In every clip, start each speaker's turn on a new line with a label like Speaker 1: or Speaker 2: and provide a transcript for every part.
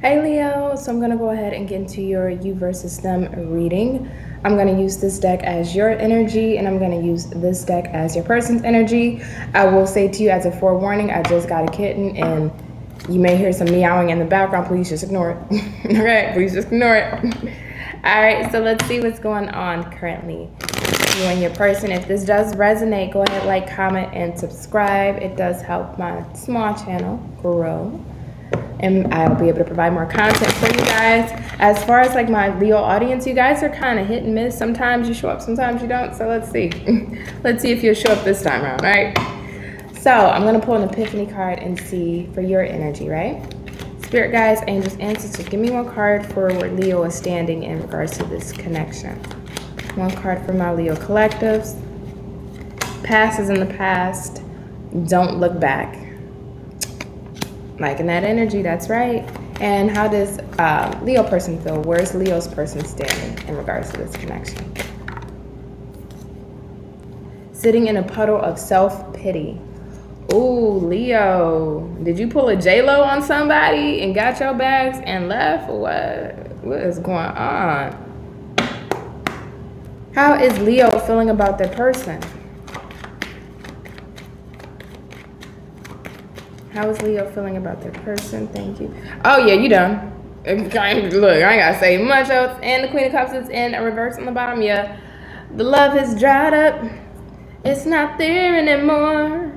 Speaker 1: Hey Leo, so I'm going to go ahead and get into your you versus them reading. I'm going to use this deck as your energy, and I'm going to use this deck as your person's energy. I will say to you as a forewarning, I just got a kitten, and you may hear some meowing in the background. Please just ignore it. Okay, please just ignore it. All right, so let's see what's going on currently. You and your person. If this does resonate, go ahead, like, comment, and subscribe. It does help my small channel grow, and I'll be able to provide more content for you guys. As far as like my Leo audience, you guys are kind of hit and miss. Sometimes you show up, sometimes you don't. So let's see. Let's see if you'll show up this time around, all right? So I'm going to pull an epiphany card and see for your energy, right? Spirit guides, angels, ancestors, give me one card for where Leo is standing in regards to this connection. One card for my Leo collectives. Past is in the past. Don't look back. Liking that energy, that's right. And how does Leo person feel? Where's Leo's person standing in regards to this connection? Sitting in a puddle of self-pity. Ooh, Leo. Did you pull a J-Lo on somebody and got your bags and left? What is going on? How is Leo feeling about their person? How is Leo feeling about their person? Thank you. Oh, yeah, you done. Look, I ain't got to say much else. And the Queen of Cups is in a reverse on the bottom. Yeah, the love has dried up. It's not there anymore.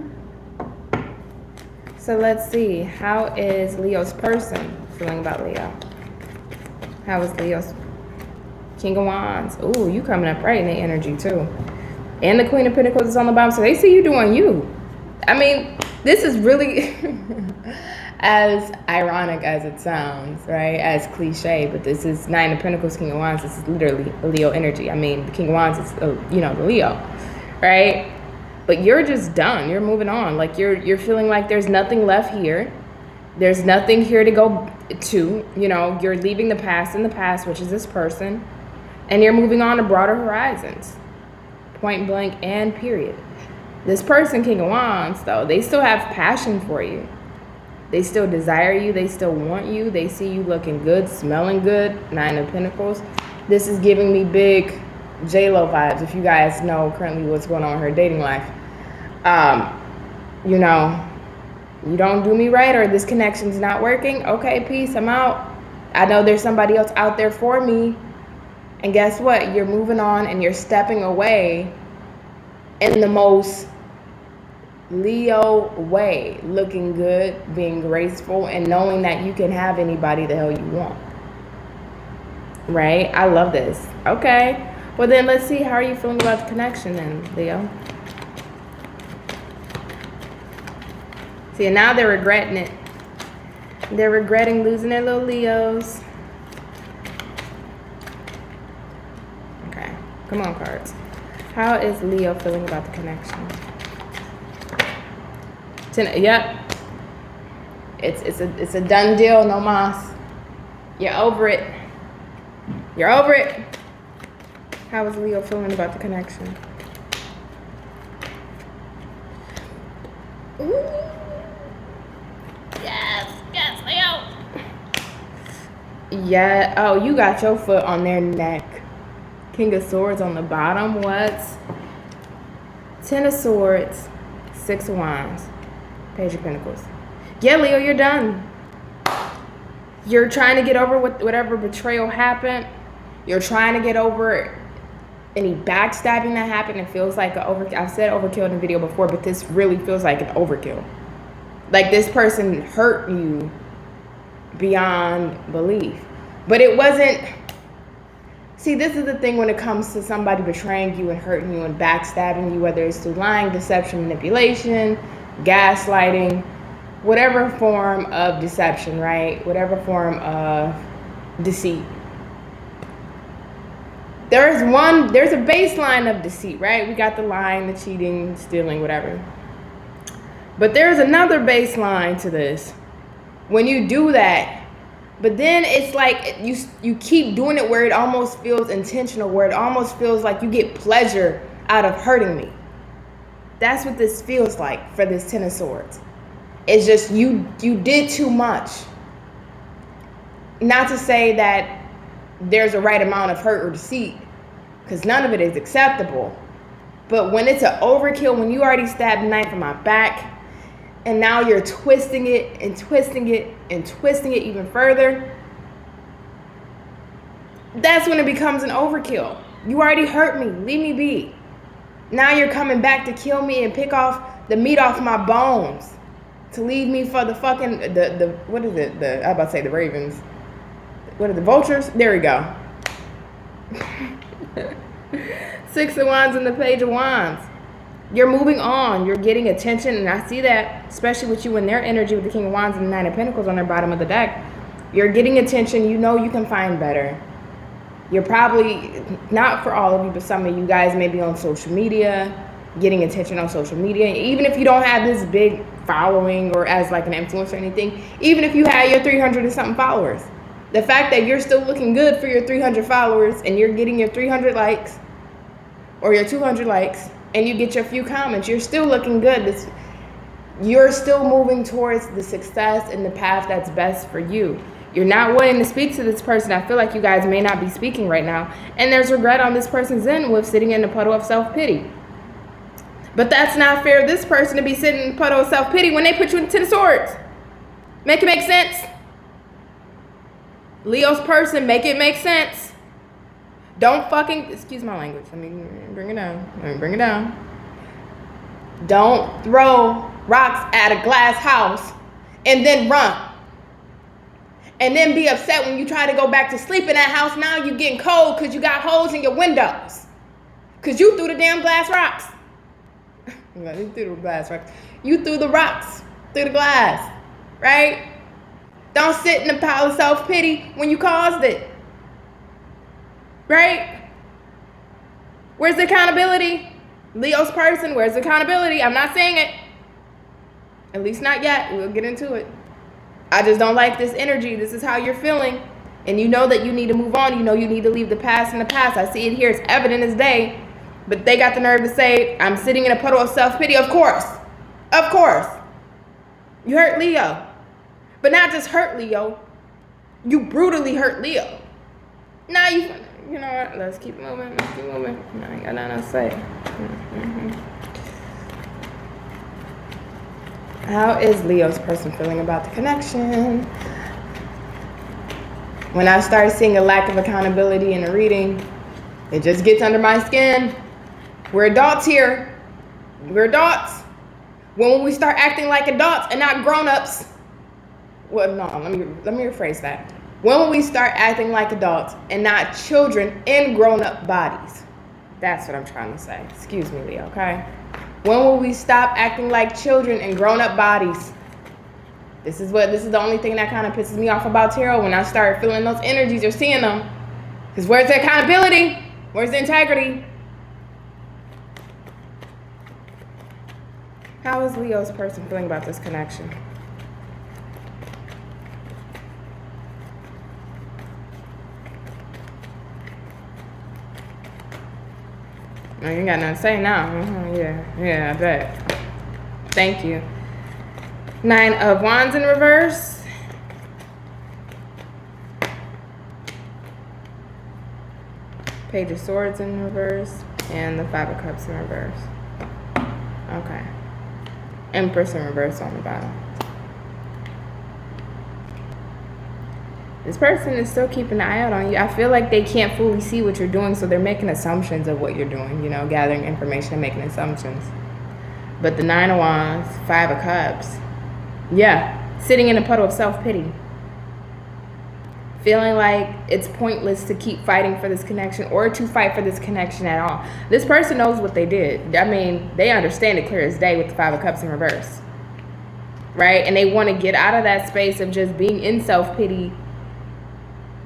Speaker 1: So let's see. How is Leo's person feeling about Leo? How is Leo's King of Wands? Ooh, you coming up right in the energy, too. And the Queen of Pentacles is on the bottom. So they see you doing you. I mean, this is really as ironic as it sounds, right? As cliche, but this is Nine of Pentacles, King of Wands. This is literally a Leo energy. I mean, the King of Wands is, the Leo, right? But you're just done. You're moving on. Like you're feeling like there's nothing left here. There's nothing here to go to. You're leaving the past in the past, which is this person, and you're moving on to broader horizons. Point blank and period. This person, King of Wands, though, they still have passion for you. They still desire you. They still want you. They see you looking good, smelling good. Nine of Pentacles. This is giving me big J-Lo vibes, if you guys know currently what's going on in her dating life. You don't do me right, or this connection's not working. Okay, peace, I'm out. I know there's somebody else out there for me. And guess what? You're moving on and you're stepping away in the most Leo way, looking good, being graceful, and knowing that you can have anybody the hell you want. Right? I love this. Okay. Well, then let's see. How are you feeling about the connection then, Leo? See, and now they're regretting it. They're regretting losing their little Leos. Okay. Come on, cards. How is Leo feeling about the connection? Yep. It's a done deal, no mas. You're over it. You're over it. How is Leo feeling about the connection? Ooh. Yes, Leo. Yeah. Oh, you got your foot on their neck. King of Swords on the bottom. What? Ten of Swords. Six of Wands. Page of Pentacles. Yeah, Leo, you're done. You're trying to get over whatever betrayal happened. You're trying to get over any backstabbing that happened. It feels like I've said overkill in the video before, but this really feels like an overkill. Like this person hurt you beyond belief. But it wasn't. See, this is the thing when it comes to somebody betraying you and hurting you and backstabbing you, whether it's through lying, deception, manipulation, gaslighting, whatever form of deception, right? Whatever form of deceit. There's a baseline of deceit, right? We got the lying, the cheating, stealing, whatever. But there's another baseline to this. When you do that, but then it's like you keep doing it where it almost feels intentional, where it almost feels like you get pleasure out of hurting me. That's what this feels like for this Ten of Swords. It's just you did too much. not to say that there's a right amount of hurt or deceit, because none of it is acceptable. But when it's an overkill, when you already stabbed a knife in my back, and now you're twisting it and twisting it and twisting it even further, that's when it becomes an overkill. You already hurt me. Leave me be. Now you're coming back to kill me and pick off the meat off my bones to leave me for the fucking, what is it? I was about to say the ravens. What are the vultures? There we go. Six of Wands and the Page of Wands. You're moving on. You're getting attention. And I see that, especially with you and their energy with the King of Wands and the Nine of Pentacles on their bottom of the deck. You're getting attention. You know you can find better. You're probably, not for all of you, but some of you guys may be on social media, getting attention on social media. Even if you don't have this big following or as like an influencer or anything, even if you had your 300 and something followers, the fact that you're still looking good for your 300 followers and you're getting your 300 likes or your 200 likes and you get your few comments, you're still looking good. You're still moving towards the success and the path that's best for you. You're not wanting to speak to this person. I feel like you guys may not be speaking right now. And there's regret on this person's end with sitting in a puddle of self-pity. But that's not fair. This person to be sitting in a puddle of self-pity when they put you into the swords. Make it make sense. Leo's person, make it make sense. Don't fucking, excuse my language. Let me bring it down. Let me bring it down. Don't throw rocks at a glass house and then run. And then be upset when you try to go back to sleep in that house. Now you're getting cold because you got holes in your windows. Because you threw the damn glass rocks. You threw the glass rocks. You threw the rocks through the glass. Right? Don't sit in a pile of self-pity when you caused it. Right? Where's the accountability? Leo's person, where's the accountability? I'm not saying it. At least not yet. We'll get into it. I just don't like this energy. This is how you're feeling. And you know that you need to move on. You know you need to leave the past in the past. I see it here. It's evident as day. But they got the nerve to say, I'm sitting in a puddle of self-pity. Of course. Of course. You hurt Leo. But not just hurt Leo. You brutally hurt Leo. Now you know what? Let's keep moving. Let's keep moving. I ain't got nothing to say. How is Leo's person feeling about the connection? When I start seeing a lack of accountability in a reading, it just gets under my skin. We're adults here. We're adults. When will we start acting like adults and not grown-ups? Well, no, let me rephrase that. When will we start acting like adults and not children in grown-up bodies? That's what I'm trying to say. Excuse me, Leo, okay? When will we stop acting like children in grown-up bodies? This is the only thing that kind of pisses me off about tarot, when I start feeling those energies or seeing them. Because where's the accountability? Where's the integrity? How is Leo's person feeling about this connection? Oh, you ain't got nothing to say now. Yeah, I bet. Thank you. Nine of Wands in reverse. Page of Swords in reverse. And the Five of Cups in reverse. Okay. Empress in reverse on the bottom. This person is still keeping an eye out on you. I feel like they can't fully see what you're doing, so they're making assumptions of what you're doing, you know, gathering information and making assumptions. But the Nine of Wands, Five of Cups, yeah, sitting in a puddle of self-pity. Feeling like it's pointless to keep fighting for this connection or to fight for this connection at all. This person knows what they did. I mean, they understand it clear as day with the Five of Cups in reverse. Right? And they want to get out of that space of just being in self-pity.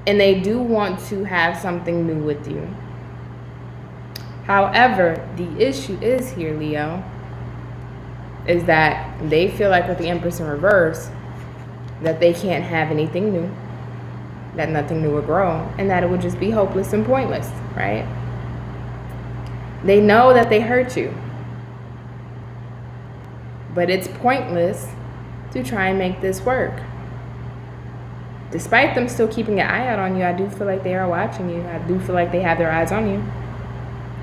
Speaker 1: And they do want to have something new with you. However, the issue is here, Leo, is that they feel like with the Empress in reverse, that they can't have anything new, that nothing new will grow, and that it would just be hopeless and pointless, right? They know that they hurt you, but it's pointless to try and make this work. despite them still keeping an eye out on you, I do feel like they are watching you. I do feel like they have their eyes on you.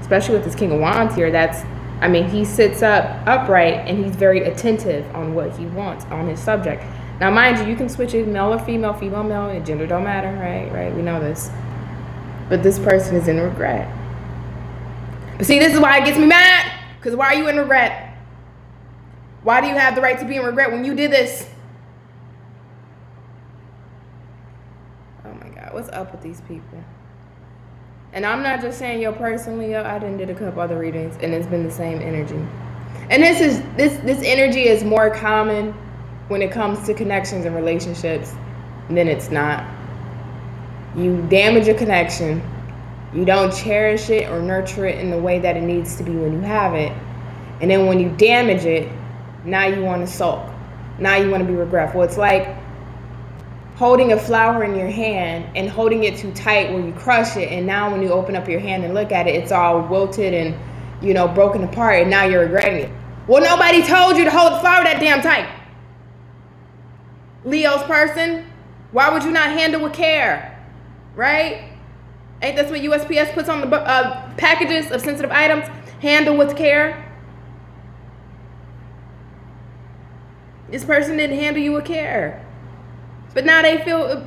Speaker 1: Especially with this King of Wands here. He sits up upright and he's very attentive on what he wants on his subject. Now, mind you, you can switch it male or female, female, male, and gender don't matter, right? We know this. But this person is in regret. But see, this is why it gets me mad. Because why are you in regret? Why do you have the right to be in regret when you did this? Oh my God, what's up with these people? And I'm not just saying your person, Leo. I done did a couple other readings, and it's been the same energy. And this energy is more common when it comes to connections and relationships than it's not. You damage a connection. You don't cherish it or nurture it in the way that it needs to be when you have it. And then when you damage it, now you want to sulk. Now you want to be regretful. It's like holding a flower in your hand and holding it too tight where you crush it, and now when you open up your hand and look at it, it's all wilted and, broken apart, and now you're regretting it. Well, nobody told you to hold the flower that damn tight. Leo's person, why would you not handle with care? Right? Ain't that what USPS puts on the packages of sensitive items? Handle with care. This person didn't handle you with care. But now they feel,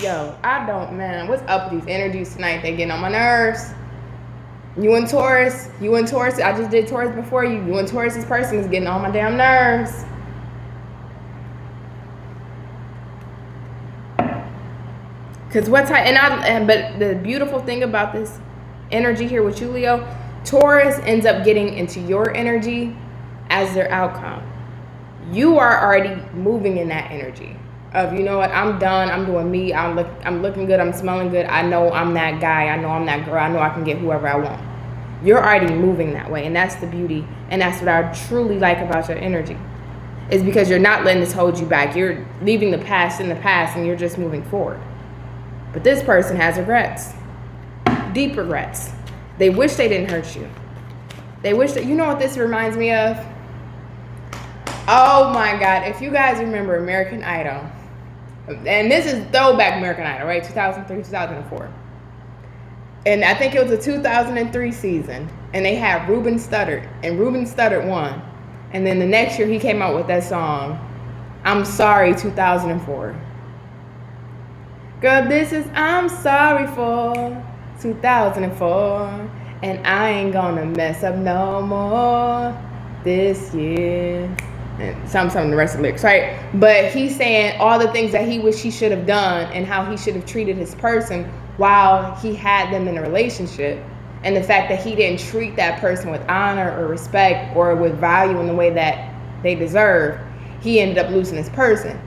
Speaker 1: what's up with these energies tonight? They getting on my nerves. You and Taurus, I just did Taurus before you. You and Taurus, this person is getting on my damn nerves. Because but the beautiful thing about this energy here with you, Leo, Taurus ends up getting into your energy as their outcome. You are already moving in that energy of, you know what, I'm done, I'm doing me, I'm looking good, I'm smelling good, I know I'm that guy, I know I'm that girl, I know I can get whoever I want. You're already moving that way, and that's the beauty, and that's what I truly like about your energy, is because you're not letting this hold you back. You're leaving the past in the past, and you're just moving forward. But this person has regrets, deep regrets. They wish they didn't hurt you. They wish that, you know what this reminds me of? Oh my God, if you guys remember American Idol, and this is throwback American Idol, right? 2003, 2004. And I think it was a 2003 season, and they had Ruben Studdard, and Ruben Studdard won. And then the next year he came out with that song, I'm Sorry, 2004. Girl, this is I'm Sorry for 2004, and I ain't gonna mess up no more this year. And some of the rest of the lyrics, right? But he's saying all the things that he wished he should have done and how he should have treated his person while he had them in a relationship. And the fact that he didn't treat that person with honor or respect or with value in the way that they deserve, he ended up losing his person.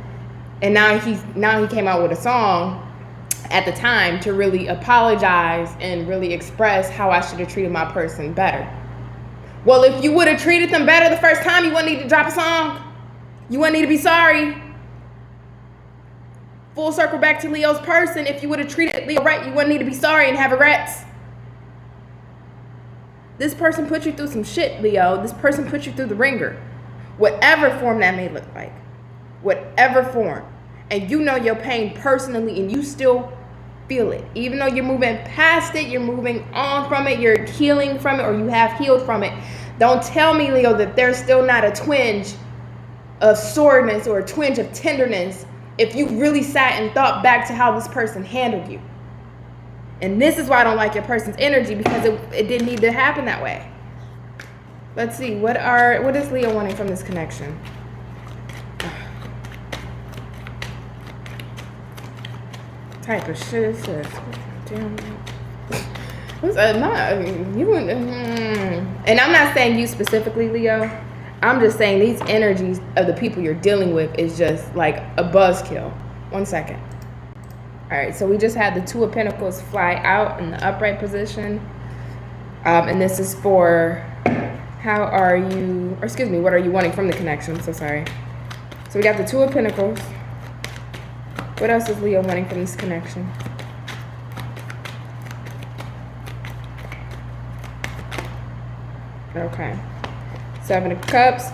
Speaker 1: And now he came out with a song at the time to really apologize and really express how I should have treated my person better. Well, if you would have treated them better the first time, you wouldn't need to drop a song. You wouldn't need to be sorry. Full circle back to Leo's person. If you would have treated Leo right, you wouldn't need to be sorry and have regrets. This person put you through some shit, Leo. This person put you through the ringer. Whatever form that may look like. Whatever form. And you know your pain personally, and you still feel it. Even though you're moving past it, you're moving on from it, you're healing from it, or you have healed from it. Don't tell me, Leo, that there's still not a twinge of soreness or a twinge of tenderness if you really sat and thought back to how this person handled you. And this is why I don't like your person's energy, because it didn't need to happen that way. Let's see, what is Leo wanting from this connection? Type of shit is this? Damn. And I'm not saying you specifically, Leo. I'm just saying these energies of the people you're dealing with is just like a buzzkill. 1 second. All right, so we just had the Two of Pentacles fly out in the upright position. And this is for what are you wanting from the connection? So sorry. So we got the Two of Pentacles. What else is Leo wanting from this connection? Okay. 7 of Cups,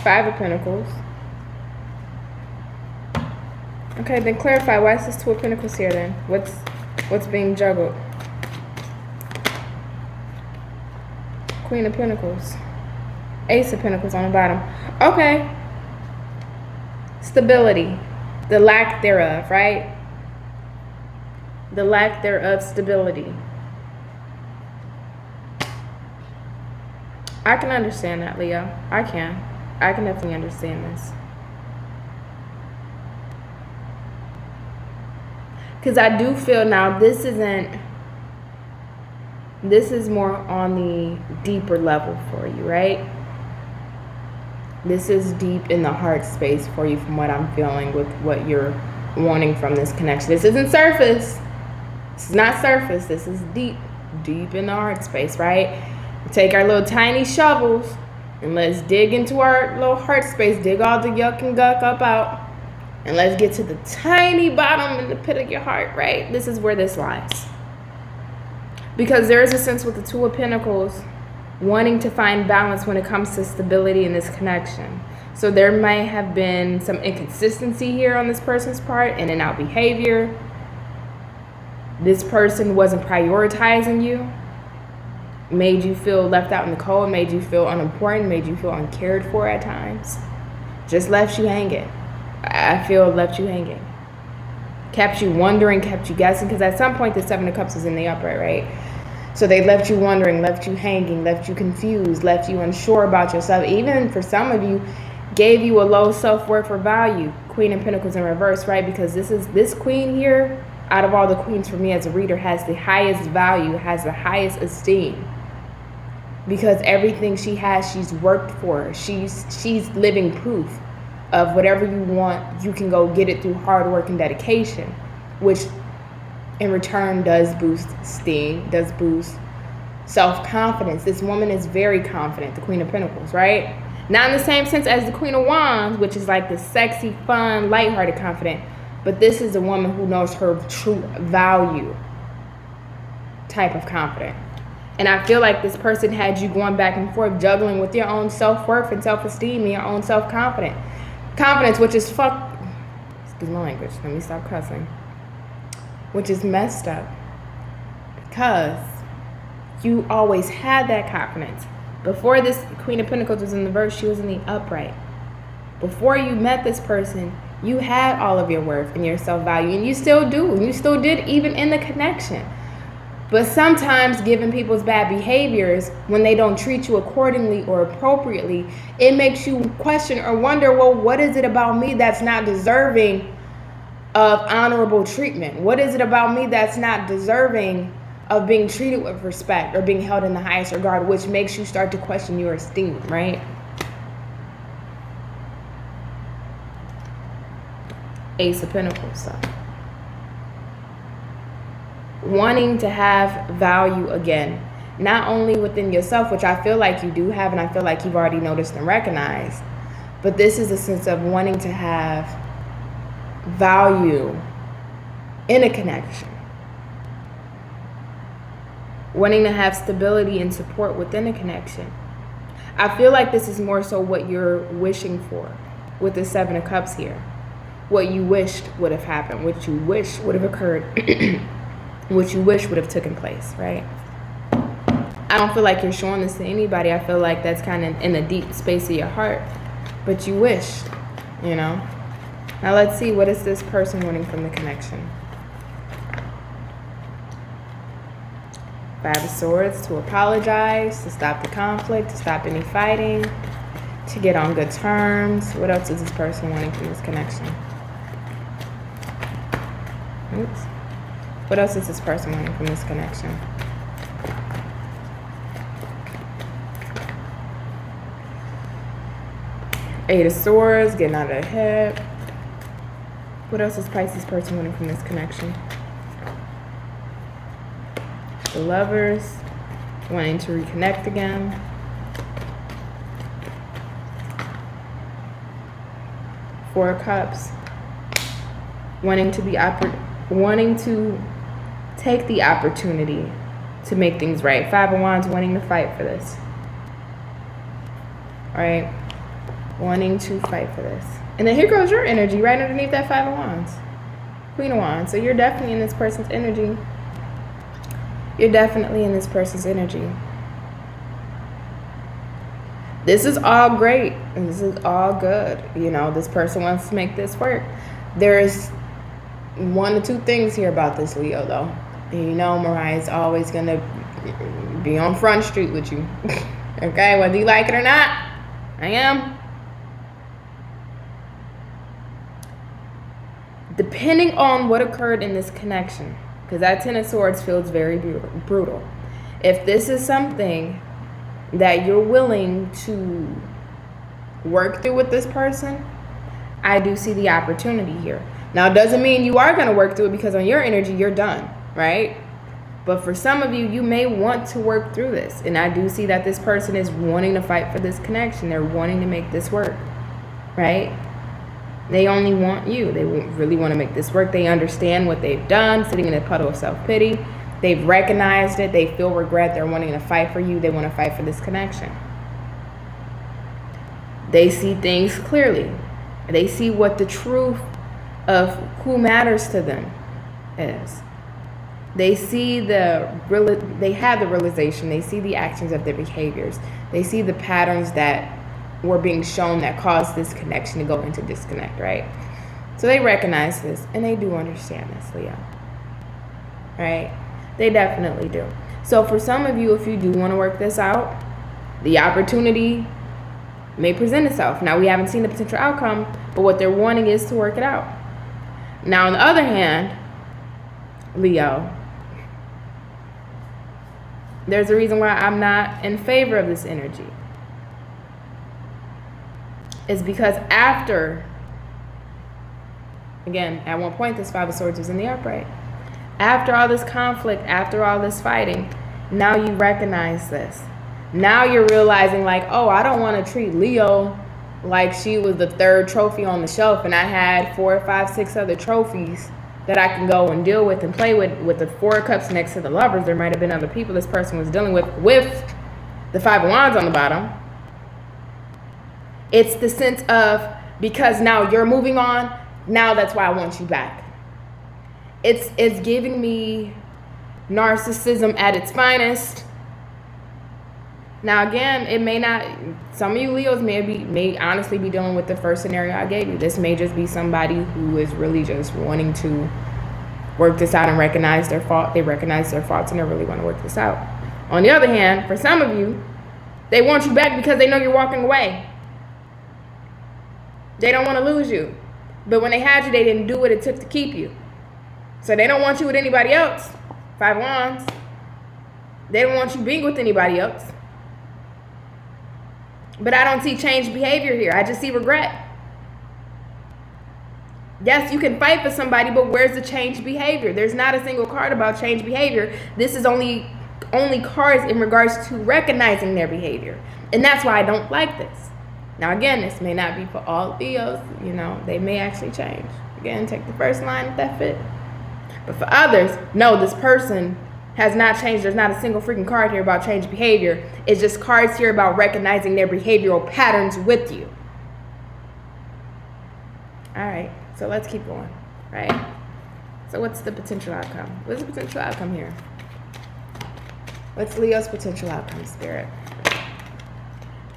Speaker 1: 5 of Pentacles, Okay, then clarify. Why is this Two of Pentacles here then? What's being juggled? Queen of Pentacles. Ace of Pentacles on the bottom. Okay. Stability. The lack thereof, right? The lack thereof stability. I can understand that, Leo. I can definitely understand this. Because I do feel now this is more on the deeper level for you, right? This is deep in the heart space for you from what I'm feeling with what you're wanting from this connection. This isn't surface. This is not surface. This is deep in the heart space, right? We take our little tiny shovels and let's dig into our little heart space, dig all the yuck and guck up out. And let's get to the tiny bottom in the pit of your heart, right? This is where this lies. Because there is a sense with the Two of Pentacles wanting to find balance when it comes to stability in this connection. So there may have been some inconsistency here on this person's part, in and out behavior. This person wasn't prioritizing you, made you feel left out in the cold, made you feel unimportant, made you feel uncared for at times. Just left you hanging. I feel left you hanging. Kept you wondering, kept you guessing, because at some point the Seven of Cups is in the upright, right? So they left you wondering, left you hanging, left you confused, left you unsure about yourself. Even for some of you, gave you a low self-worth or value. Queen of Pentacles in reverse, right? Because this queen here, out of all the queens for me as a reader, has the highest value, has the highest esteem. Because everything she has, she's worked for. She's living proof of whatever you want, you can go get it through hard work and dedication, which in return does boost esteem, does boost self-confidence. This woman is very confident, the Queen of Pentacles, right? Not in the same sense as the Queen of Wands, which is like the sexy, fun, lighthearted, confident, but this is a woman who knows her true value type of confident. And I feel like this person had you going back and forth, juggling with your own self-worth and self-esteem and your own self-confidence. Confidence, which is excuse my language, let me stop cussing. Which is messed up. Because you always had that confidence. Before this Queen of Pentacles was in the reverse, she was in the upright. Before you met this person, you had all of your worth and your self-value, and you still do, and you still did even in the connection. But sometimes, given people's bad behaviors, when they don't treat you accordingly or appropriately, it makes you question or wonder, well, what is it about me that's not deserving of honorable treatment? What is it about me that's not deserving of being treated with respect or being held in the highest regard, which makes you start to question your esteem, right? Ace of Pentacles, so. Wanting to have value again, not only within yourself, which I feel like you do have, and I feel like you've already noticed and recognized, but this is a sense of wanting to have value in a connection, wanting to have stability and support within a connection. I feel like this is more so what you're wishing for with the Seven of Cups here, what you wished would have happened, what you wish would have occurred. What you wish would have taken place, right? I don't feel like you're showing this to anybody. I feel like that's kind of in the deep space of your heart. But you wish, you know? Now let's see, what is this person wanting from the connection? Five of Swords, to apologize, to stop the conflict, to stop any fighting, to get on good terms. What else is this person wanting from this connection? Oops. What else is this person wanting from this connection? Eight of Swords, getting out of their head. What else is Pisces person wanting from this connection? The Lovers, wanting to reconnect again. Four of Cups, wanting to take the opportunity to make things right. Five of Wands, wanting to fight for this. All right, wanting to fight for this. And then here goes your energy right underneath that Five of Wands. Queen of Wands. So you're definitely in this person's energy. You're definitely in this person's energy. This is all great. And this is all good. You know, this person wants to make this work. There's one or two things here about this Leo, though. And you know, Mariah's always going to be on Front Street with you. Okay, whether you like it or not, I am. Depending on what occurred in this connection, because that Ten of Swords feels very brutal. If this is something that you're willing to work through with this person, I do see the opportunity here. Now, it doesn't mean you are going to work through it, because on your energy, you're done, right? But for some of you, you may want to work through this. And I do see that this person is wanting to fight for this connection. They're wanting to make this work, right? They only want you. They really want to make this work. They understand what they've done, sitting in a puddle of self-pity. They've recognized it. They feel regret. They're wanting to fight for you. They want to fight for this connection. They see things clearly. They see what the truth of who matters to them is. They see they have the realization. They see the actions of their behaviors. They see the patterns that were being shown that caused this connection to go into disconnect, right? So they recognize this, and they do understand this, Leo. Right? They definitely do. So for some of you, if you do want to work this out, the opportunity may present itself. Now, we haven't seen the potential outcome, but what they're wanting is to work it out. Now, on the other hand, Leo, there's a reason why I'm not in favor of this energy. It's because after, again, at one point, this Five of Swords was in the upright. After all this conflict, after all this fighting, now you recognize this. Now you're realizing, like, oh, I don't want to treat Leo like she was the third trophy on the shelf, and I had 4, 5, 6 other trophies that I can go and deal with and play with the Four of Cups next to the Lovers. There might have been other people this person was dealing with the Five of Wands on the bottom. It's the sense of, because now you're moving on, now that's why I want you back. It's giving me narcissism at its finest. Now, again, it may not, some of you Leos may honestly be dealing with the first scenario I gave you. This may just be somebody who is really just wanting to work this out and recognize their fault. They recognize their faults and they really want to work this out. On the other hand, for some of you, they want you back because they know you're walking away. They don't want to lose you. But when they had you, they didn't do what it took to keep you. So they don't want you with anybody else. Five of Wands. They don't want you being with anybody else. But I don't see changed behavior here. I just see regret. Yes, you can fight for somebody, but where's the changed behavior? There's not a single card about changed behavior. This is only cards in regards to recognizing their behavior. And that's why I don't like this. Now, again, this may not be for all Leos. You know, they may actually change. Again, take the first line if that fit. But for others, no, this person has not changed. There's not a single freaking card here about changed behavior. It's just cards here about recognizing their behavioral patterns with you. All right, so let's keep going, right? So what's the potential outcome? What's the potential outcome here? What's Leo's potential outcome, Spirit?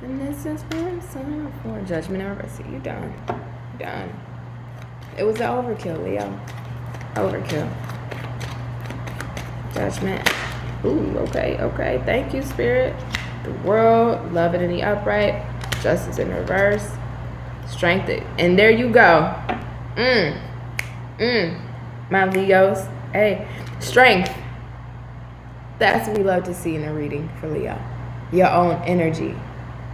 Speaker 1: And this is what I'm saying for Judgment and Mercy. You done. Done. It was an overkill, Leo. Overkill. Judgment. Ooh, okay. Thank you, Spirit. The World, love it in the upright, Justice in reverse, Strength. And there you go. My Leos. Hey, Strength. That's what we love to see in a reading for Leo. Your own energy,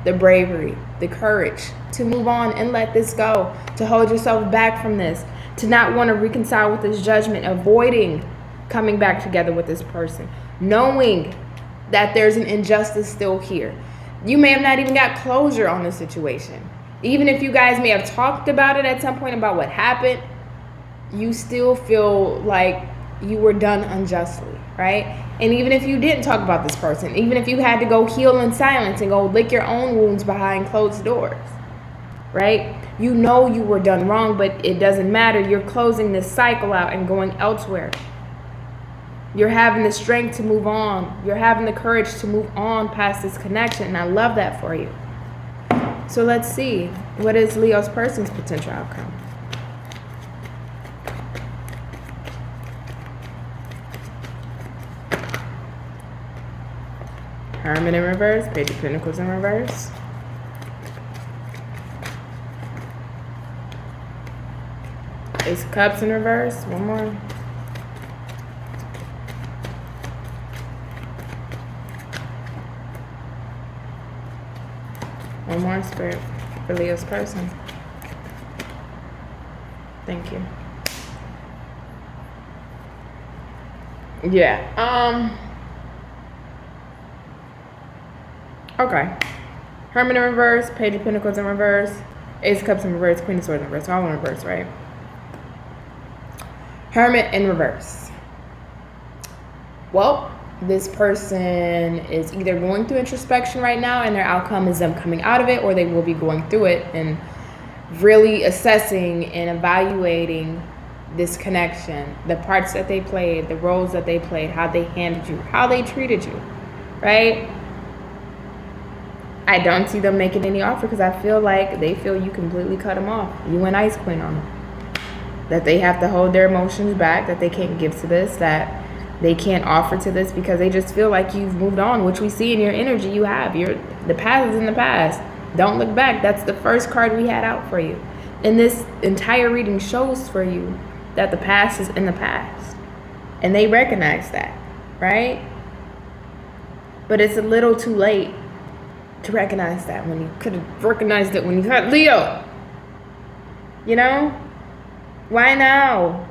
Speaker 1: the bravery, the courage to move on and let this go, to hold yourself back from this, to not want to reconcile with this judgment, avoiding coming back together with this person, knowing that there's an injustice still here. You may have not even got closure on the situation. Even if you guys may have talked about it at some point about what happened, you still feel like you were done unjustly, right? And even if you didn't talk about this person, even if you had to go heal in silence and go lick your own wounds behind closed doors, right? You know you were done wrong, but it doesn't matter. You're closing this cycle out and going elsewhere. You're having the strength to move on. You're having the courage to move on past this connection, and I love that for you. So let's see. What is Leo's person's potential outcome? Hermit in reverse, Page of Pentacles in reverse. Ace of Cups in reverse. One more. One more, Spirit, for Leo's person. Thank you. Yeah. Okay. Hermit in reverse, Page of Pentacles in reverse, Ace of Cups in reverse, Queen of Swords in reverse. All in reverse, right? Hermit in reverse. Well, this person is either going through introspection right now and their outcome is them coming out of it, or they will be going through it and really assessing and evaluating this connection, the parts that they played, the roles that they played, how they handled you, how they treated you, right? I don't see them making any offer because I feel like they feel you completely cut them off. You went Ice Queen on them. That they have to hold their emotions back, that they can't give to this, that they can't offer to this because they just feel like you've moved on, which we see in your energy you have. The past is in the past. Don't look back. That's the first card we had out for you. And this entire reading shows for you that the past is in the past. And they recognize that, right? But it's a little too late to recognize that when you could have recognized it when you had Leo. You know? Why now?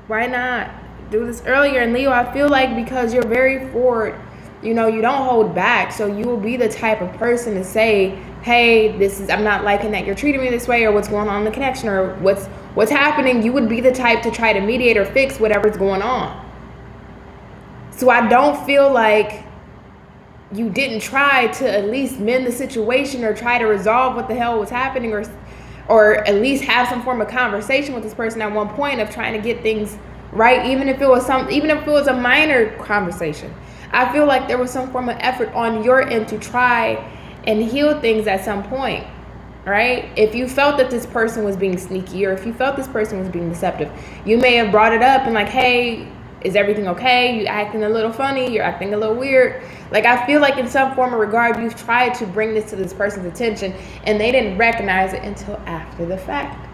Speaker 1: Why not do this earlier? And Leo, I feel like because you're very forward, you know, you don't hold back. So you will be the type of person to say, hey, I'm not liking that you're treating me this way, or what's going on in the connection, or what's happening. You would be the type to try to mediate or fix whatever's going on. So I don't feel like you didn't try to at least mend the situation or try to resolve what the hell was happening, or at least have some form of conversation with this person at one point of trying to get things right, even if it was a minor conversation. I feel like there was some form of effort on your end to try and heal things at some point, right? If you felt that this person was being sneaky, or if you felt this person was being deceptive, you may have brought it up and like, hey, is everything okay? You acting a little funny, you're acting a little weird. Like, I feel like in some form of regard, you've tried to bring this to this person's attention and they didn't recognize it until after the fact.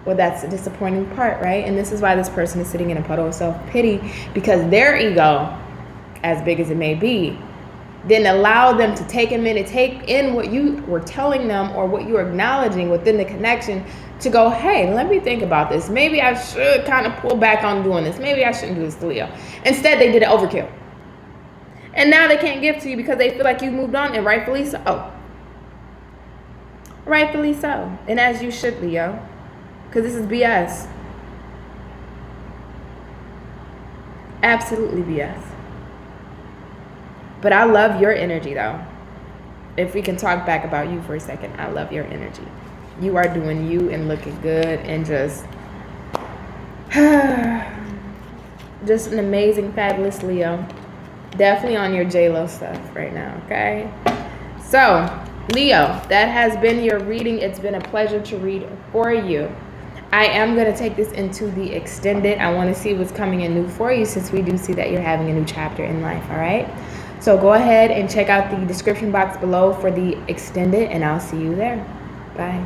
Speaker 1: Well, that's the disappointing part, right? And this is why this person is sitting in a puddle of self-pity, because their ego, as big as it may be, didn't allow them to take a minute, take in what you were telling them or what you were acknowledging within the connection to go, hey, let me think about this. Maybe I should kind of pull back on doing this. Maybe I shouldn't do this to Leo. Instead, they did an overkill. And now they can't give to you because they feel like you moved on, and rightfully so. Rightfully so. And as you should, Leo. Because this is BS. Absolutely BS. But I love your energy, though. If we can talk back about you for a second, I love your energy. You are doing you and looking good and just an amazing, fabulous Leo. Definitely on your J-Lo stuff right now, okay? So, Leo, that has been your reading. It's been a pleasure to read for you. I am going to take this into the extended. I want to see what's coming in new for you, since we do see that you're having a new chapter in life, all right? So go ahead and check out the description box below for the extended, and I'll see you there. Bye.